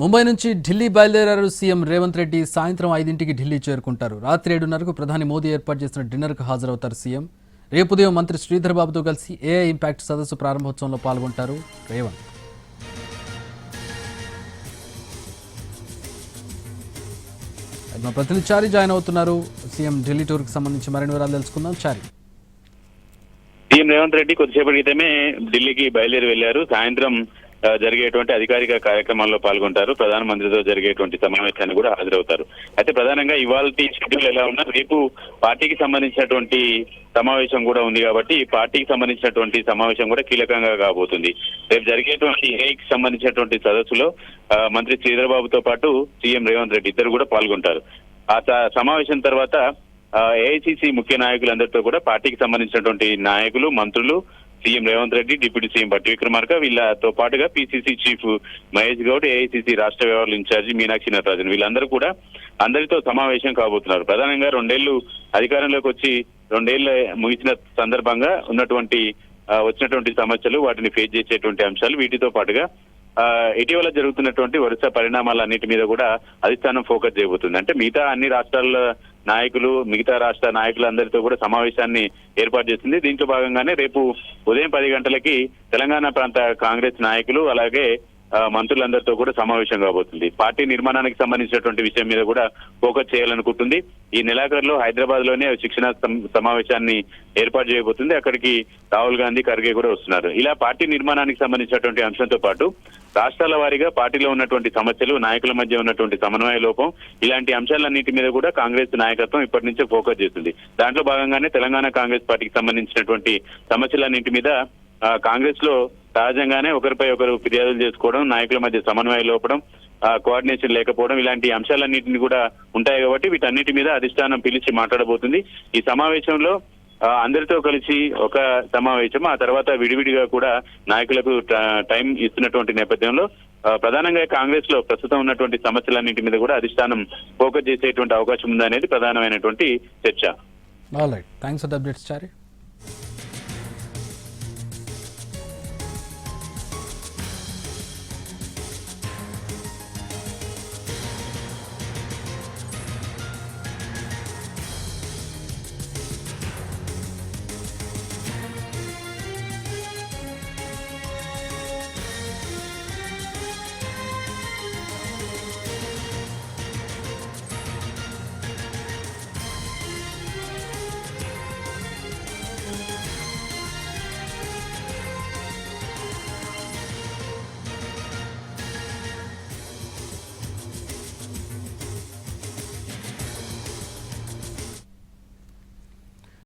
ముంబై నుంచి ఢిల్లీ బయలుదేరారు సీఎం రేవంత్ రెడ్డి. సాయంత్రం 5ంటికి ఢిల్లీ చేరుకుంటారు. రాత్రి 7:30కు ప్రధాని మోదీ ఏర్పాటు చేసిన డిన్నర్కు హాజరవుతారు సీఎం. రేపు ఉదయం మంత్రి శ్రీధర్ బాబుతో కలిసి ఏఐ ఇంపాక్ట్ సదస్సు ప్రారంభోత్సవంలో పాల్గొంటారు రేవంత్. మా ప్రతినిధి చారి జాయిన్ అవుతున్నారు. సీఎం ఢిల్లీ టూర్కి సంబంధించి మరిన్ని వివరాలు తెలుసుకుందాం. చారి, సీఎం రేవంత్ రెడ్డి కొద్దిసేపటి క్రితమే ఢిల్లీకి బయలుదేరి వెళ్లారు. సాయంత్రం జరిగేటువంటి అధికారిక కార్యక్రమాల్లో పాల్గొంటారు. ప్రధానమంత్రితో జరిగేటువంటి సమావేశాన్ని కూడా హాజరవుతారు. అయితే ప్రధానంగా ఇవాళ షెడ్యూల్ ఎలా ఉన్నా రేపు పార్టీకి సంబంధించినటువంటి సమావేశం కూడా ఉంది కాబట్టి పార్టీకి సంబంధించినటువంటి సమావేశం కూడా కీలకంగా కాబోతుంది. రేపు జరిగేటువంటి ఏఐకి సంబంధించినటువంటి సదస్సులో మంత్రి శ్రీధర్ బాబుతో పాటు సీఎం రేవంత్ రెడ్డి ఇద్దరు కూడా పాల్గొంటారు. ఆ సమావేశం తర్వాత ఏఐసిసి ముఖ్య నాయకులందరితో కూడా పార్టీకి సంబంధించినటువంటి నాయకులు, మంత్రులు, CM Revanth Reddy, deputy CM Bhatti Vikramarka వీళ్ళతో పాటుగా PCC chief Mahesh Goud, AICC రాష్ట్ర వ్యవహారాల ఇన్ఛార్జి మీనాక్షి నటరాజన్ వీళ్ళందరూ కూడా అందరితో సమావేశం కాబోతున్నారు. ప్రధానంగా 2 ఏళ్లు అధికారంలోకి వచ్చి 2 ఏళ్లు ముగిసిన సందర్భంగా వచ్చినటువంటి సమస్యలు, వాటిని ఫేస్ చేసేటువంటి అంశాలు, వీటితో పాటుగా ఇటీవల జరుగుతున్నటువంటి వరుస పరిణామాలన్నిటి మీద కూడా అధిష్టానం ఫోకస్ చేయబోతుంది. అంటే మిగతా అన్ని రాష్ట్రాల నాయకులు, మిగతా రాష్ట్ర నాయకులందరితో కూడా సమావేశాన్ని ఏర్పాటు చేస్తుంది. దీంట్లో భాగంగానే రేపు ఉదయం 10 గంటలకి తెలంగాణ ప్రాంత కాంగ్రెస్ నాయకులు అలాగే మంత్రులందరితో కూడా సమావేశం కాబోతుంది. పార్టీ నిర్మాణానికి సంబంధించినటువంటి విషయం మీద కూడా ఫోకస్ చేయాలనుకుంటుంది. ఈ నెలాఖరులో హైదరాబాద్ లోనే శిక్షణ సమావేశాన్ని ఏర్పాటు చేయబోతుంది. అక్కడికి రాహుల్ గాంధీ, ఖర్గే కూడా వస్తున్నారు. ఇలా పార్టీ నిర్మాణానికి సంబంధించినటువంటి అంశంతో పాటు రాష్ట్రాల వారీగా పార్టీలో ఉన్నటువంటి సమస్యలు, నాయకుల మధ్య ఉన్నటువంటి సమన్వయ లోపం, ఇలాంటి అంశాలన్నిటి మీద కూడా కాంగ్రెస్ నాయకత్వం ఇప్పటి నుంచే ఫోకస్ చేస్తుంది. దాంట్లో భాగంగానే తెలంగాణ కాంగ్రెస్ పార్టీకి సంబంధించినటువంటి సమస్యలన్నింటి మీద కాంగ్రెస్ లో సహజంగానే ఒకరిపై ఒకరు ఫిర్యాదులు చేసుకోవడం, నాయకుల మధ్య సమన్వయం లోపడం, కోఆర్డినేషన్ లేకపోవడం, ఇలాంటి అంశాలన్నింటినీ కూడా ఉంటాయి కాబట్టి వీటన్నిటి మీద అధిష్టానం పిలిచి మాట్లాడబోతుంది. ఈ సమావేశంలో అందరితో కలిసి ఒక సమావేశం, ఆ తర్వాత విడివిడిగా కూడా నాయకులకు టైం ఇస్తున్నటువంటి నేపథ్యంలో ప్రధానంగా కాంగ్రెస్ లో ప్రస్తుతం ఉన్నటువంటి సమస్యలన్నింటి మీద కూడా అధిష్టానం ఫోకస్ చేసేటువంటి అవకాశం ఉందనేది ప్రధానమైనటువంటి చర్చ. All right, thanks for the updates Chari.